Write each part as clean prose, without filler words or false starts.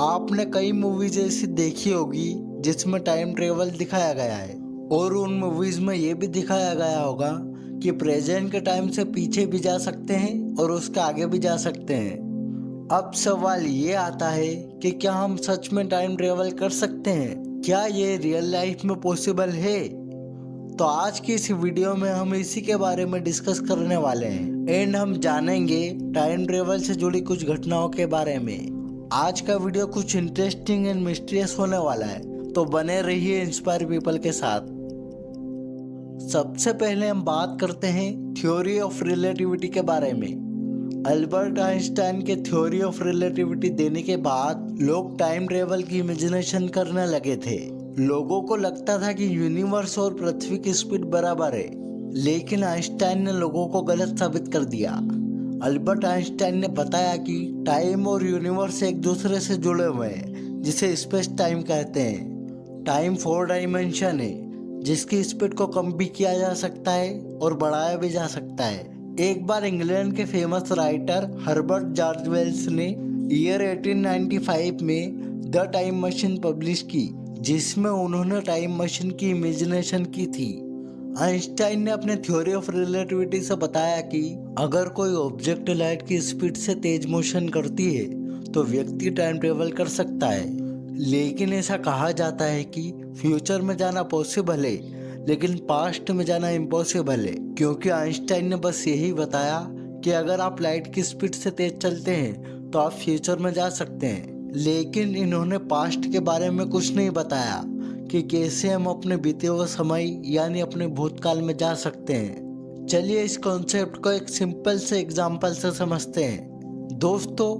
आपने कई मूवीज ऐसी देखी होगी जिसमें टाइम ट्रेवल दिखाया गया है और उन मूवीज में ये भी दिखाया गया होगा कि प्रेजेंट के टाइम से पीछे भी जा सकते हैं और उसके आगे भी जा सकते हैं। अब सवाल ये आता है कि क्या हम सच में टाइम ट्रेवल कर सकते हैं? क्या ये रियल लाइफ में पॉसिबल है? तो आज की इस वीडियो में हम इसी के बारे में डिस्कस करने वाले हैं एंड हम जानेंगे टाइम ट्रेवल से जुड़ी कुछ घटनाओं के बारे में। आज का वीडियो कुछ इंटरेस्टिंग एंड मिस्टीरियस होने वाला है, तो बने रहिए इंस्पायर पीपल के साथ। सबसे पहले हम बात करते हैं थ्योरी ऑफ रिलेटिविटी के बारे में। अल्बर्ट आइंस्टाइन के थ्योरी ऑफ रिलेटिविटी देने के बाद लोग टाइम ट्रेवल की इमेजिनेशन करने लगे थे। लोगों को लगता था कि यूनिवर्स और पृथ्वी की स्पीड बराबर है, लेकिन आइंस्टाइन ने लोगों को गलत साबित कर दिया। अल्बर्ट आइंस्टाइन ने बताया कि टाइम और यूनिवर्स एक दूसरे से जुड़े हुए हैं, जिसे स्पेस टाइम कहते हैं। टाइम 4 डायमेंशन है, जिसकी स्पीड को कम भी किया जा सकता है और बढ़ाया भी जा सकता है। एक बार इंग्लैंड के famous writer Herbert George Wells ने ईयर 1895 में द टाइम मशीन पब्लिश की, जिसमें उन्होंने टाइम मशीन की इमेजिनेशन की थी। आइंस्टाइन ने अपने थ्योरी ऑफ रिलेटिविटी से बताया कि अगर कोई ऑब्जेक्ट लाइट की स्पीड से तेज मोशन करती है तो व्यक्ति टाइम ट्रेवल कर सकता है। लेकिन ऐसा कहा जाता है कि फ्यूचर में जाना पॉसिबल है, लेकिन पास्ट में जाना इम्पॉसिबल है, क्योंकि आइंस्टाइन ने बस यही बताया कि अगर आप लाइट की स्पीड से तेज चलते हैं तो आप फ्यूचर में जा सकते हैं। लेकिन इन्होंने पास्ट के बारे में कुछ नहीं बताया कि कैसे हम अपने बीते हुए समय यानी अपने भूतकाल में जा सकते हैं। चलिए इस कॉन्सेप्ट को एक सिंपल से एग्जाम्पल से समझते हैं। दोस्तों,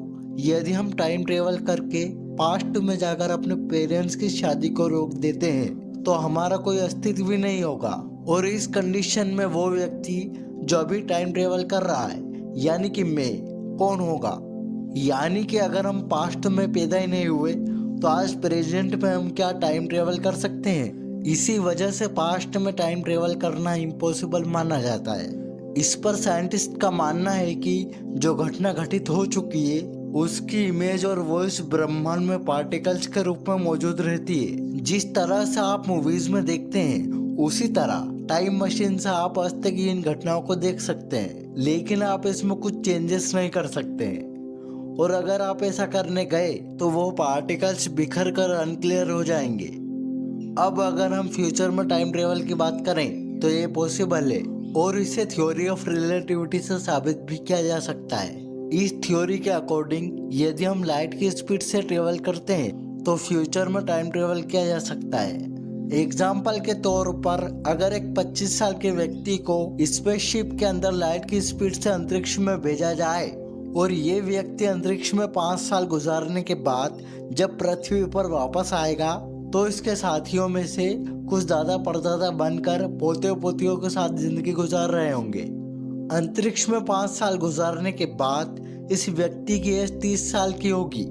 यदि हम टाइम ट्रेवल करके पास्ट में जाकर अपने पेरेंट्स की शादी को रोक देते हैं तो हमारा कोई अस्तित्व भी नहीं होगा, और इस कंडीशन में वो व्यक्ति जो अभी टाइम ट्रेवल कर रहा है यानी कि मैं कौन होगा? यानी कि अगर हम पास्ट में पैदा ही नहीं हुए तो आज प्रेजेंट में हम क्या टाइम ट्रेवल कर सकते हैं? इसी वजह से पास्ट में टाइम ट्रेवल करना इम्पॉसिबल माना जाता है। इस पर साइंटिस्ट का मानना है कि जो घटना घटित हो चुकी है उसकी इमेज और वॉइस ब्रह्मांड में पार्टिकल्स के रूप में मौजूद रहती है। जिस तरह से आप मूवीज में देखते हैं उसी तरह टाइम मशीन से आप आज तक इन घटनाओं को देख सकते हैं, लेकिन आप इसमें कुछ चेंजेस नहीं कर सकते हैं। और अगर आप ऐसा करने गए तो वो पार्टिकल्स बिखर कर अनक्लियर हो जाएंगे। अब अगर हम फ्यूचर में टाइम ट्रेवल की बात करें तो ये पॉसिबल है, और इसे थ्योरी ऑफ रिलेटिविटी से साबित भी किया जा सकता है। इस थ्योरी के अकॉर्डिंग यदि हम लाइट की स्पीड से ट्रेवल करते हैं तो फ्यूचर में टाइम ट्रेवल किया जा सकता है। एग्जाम्पल के तौर पर अगर एक 25 साल के व्यक्ति को स्पेसशिप के अंदर लाइट की स्पीड से अंतरिक्ष में भेजा जाए और ये व्यक्ति अंतरिक्ष में 5 साल गुजारने के बाद जब पृथ्वी पर वापस आएगा तो इसके साथियों में से कुछ दादा परदादा बनकर पोते पोतियों के साथ जिंदगी गुजार रहे होंगे। अंतरिक्ष में 5 साल गुजारने के बाद इस व्यक्ति की एज 30 साल की होगी,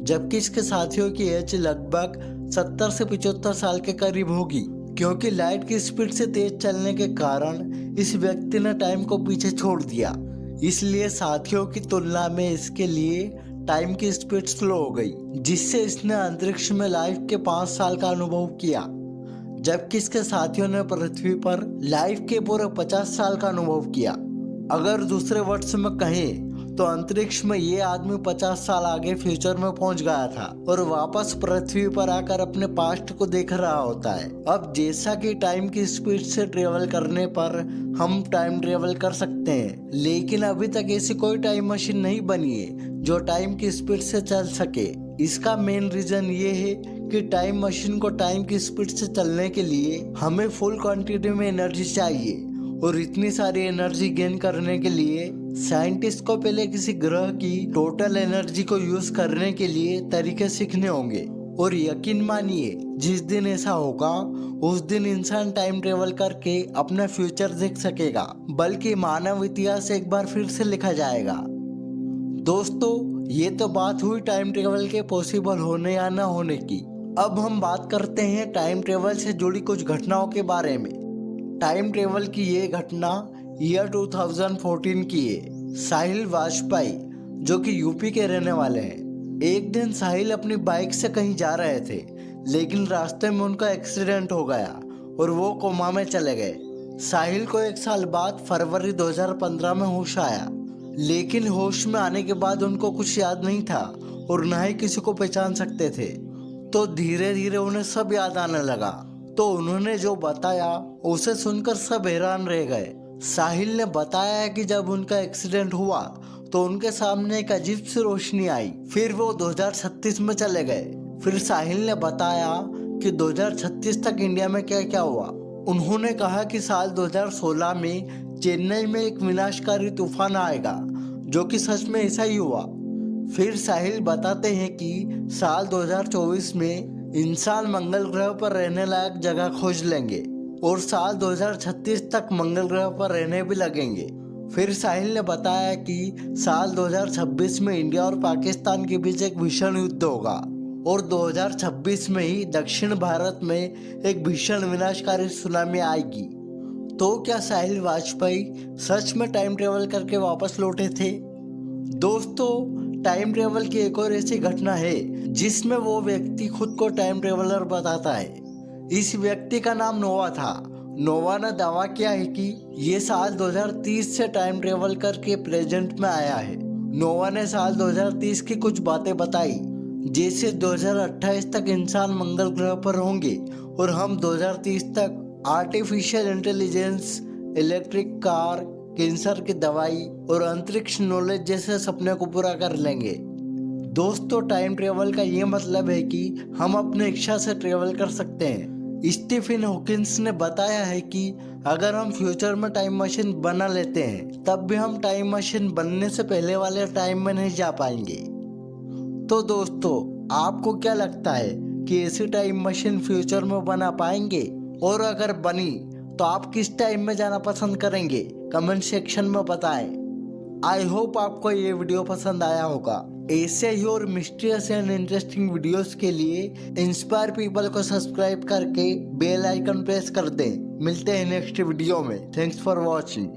जबकि इसके साथियों की एज लगभग 70 से 75 साल के करीब होगी। क्योंकि लाइट की स्पीड से तेज चलने के कारण इस व्यक्ति ने टाइम को पीछे छोड़ दिया, इसलिए साथियों की तुलना में इसके लिए टाइम की स्पीड स्लो हो गई, जिससे इसने अंतरिक्ष में लाइफ के 5 साल का अनुभव किया, जबकि इसके साथियों ने पृथ्वी पर लाइफ के पूरे 50 साल का अनुभव किया। अगर दूसरे वर्ड्स में कहें तो अंतरिक्ष में ये आदमी 50 साल आगे फ्यूचर में पहुंच गया था और वापस पृथ्वी पर आकर अपने पास्ट को देख रहा होता है। अब जैसा कि टाइम की स्पीड से ट्रेवल करने पर हम टाइम ट्रेवल कर सकते हैं, लेकिन अभी तक ऐसी कोई टाइम मशीन नहीं बनी है जो टाइम की स्पीड से चल सके। इसका मेन रीजन ये है कि टाइम मशीन को टाइम की स्पीड से चलने के लिए हमें फुल क्वांटिटी में एनर्जी चाहिए, और इतनी सारी एनर्जी गेन करने के लिए साइंटिस्ट को पहले किसी ग्रह की टोटल एनर्जी को यूज करने के लिए तरीके सीखने होंगे। और यकीन मानिए, जिस दिन ऐसा होगा उस दिन इंसान टाइम ट्रेवल करके अपना फ्यूचर देख सकेगा, बल्कि मानव इतिहास एक बार फिर से लिखा जाएगा। दोस्तों, ये तो बात हुई टाइम ट्रेवल के पॉसिबल होने या ना होने की। अब हम बात करते हैं टाइम ट्रेवल से जुड़ी कुछ घटनाओं के बारे में। टाइम ट्रेवल की ये घटना ईयर 2014 की है। साहिल वाजपेयी, जो कि यूपी के रहने वाले हैं, एक दिन साहिल अपनी बाइक से कहीं जा रहे थे, लेकिन रास्ते में उनका एक्सीडेंट हो गया और वो कोमा में चले गए। साहिल को 1 साल बाद फरवरी 2015 में होश आया, लेकिन होश में आने के बाद उनको कुछ याद नहीं था और न ही किसी को पहचान सकते थे। तो धीरे धीरे उन्हें सब याद आने लगा। तो उन्होंने जो बताया उसे सुनकर सब हैरान रह गए। साहिल ने बताया कि जब उनका एक्सीडेंट हुआ तो उनके सामने एक अजीब सी रोशनी आई, फिर वो 2036 में चले गए। फिर साहिल ने बताया कि 2036 तक इंडिया में क्या क्या हुआ। उन्होंने कहा कि साल 2016 में चेन्नई में एक विनाशकारी तूफान आएगा, जो कि सच में ऐसा ही हुआ। फिर साहिल बताते हैं कि साल 2024 में इंसान मंगल ग्रह पर रहने लायक जगह खोज लेंगे और साल 2036 तक मंगल ग्रह पर रहने भी लगेंगे। फिर साहिल ने बताया कि साल 2026 में इंडिया और पाकिस्तान के बीच एक भीषण युद्ध होगा और 2026 में ही दक्षिण भारत में एक भीषण विनाशकारी सुनामी आएगी। तो क्या साहिल वाजपेयी सच में टाइम ट्रेवल करके वापस लौटे थे? दोस्तों, टाइम ट्रेवल की एक और ऐसी घटना है जिसमें वो व्यक्ति खुद को टाइम ट्रेवलर बताता है। इस व्यक्ति का नाम नोवा था। नोवा ने दावा किया है कि ये साल 2030 से टाइम ट्रेवल करके प्रेजेंट में आया है। नोवा ने साल 2030 की कुछ बातें बताई, जैसे 2028 तक इंसान मंगल ग्रह पर होंगे और हम 2030 तक artificial intelligence, electric car, cancer की दवाई और अंतरिक्ष नॉलेज जैसे सपने को पूरा कर लेंगे। दोस्तों, टाइम ट्रेवल का ये मतलब है कि हम अपने इच्छा से ट्रेवल कर सकते हैं। स्टीफन हॉकिंस ने बताया है कि अगर हम फ्यूचर में टाइम मशीन बना लेते हैं, तब भी हम टाइम मशीन बनने से पहले वाले टाइम में नहीं जा पाएंगे। तो दोस्तों, आपको क्या लगता है कि ऐसी टाइम मशीन फ्यूचर में बना पाएंगे? और अगर बनी तो आप किस टाइम में जाना पसंद करेंगे? कमेंट सेक्शन में बताएं। आई होप आपको ये वीडियो पसंद आया होगा। ऐसे ही और मिस्टीरियस एंड इंटरेस्टिंग वीडियोस के लिए इंस्पायर पीपल को सब्सक्राइब करके बेल आइकन प्रेस कर दें। मिलते हैं नेक्स्ट वीडियो में। Thanks for watching.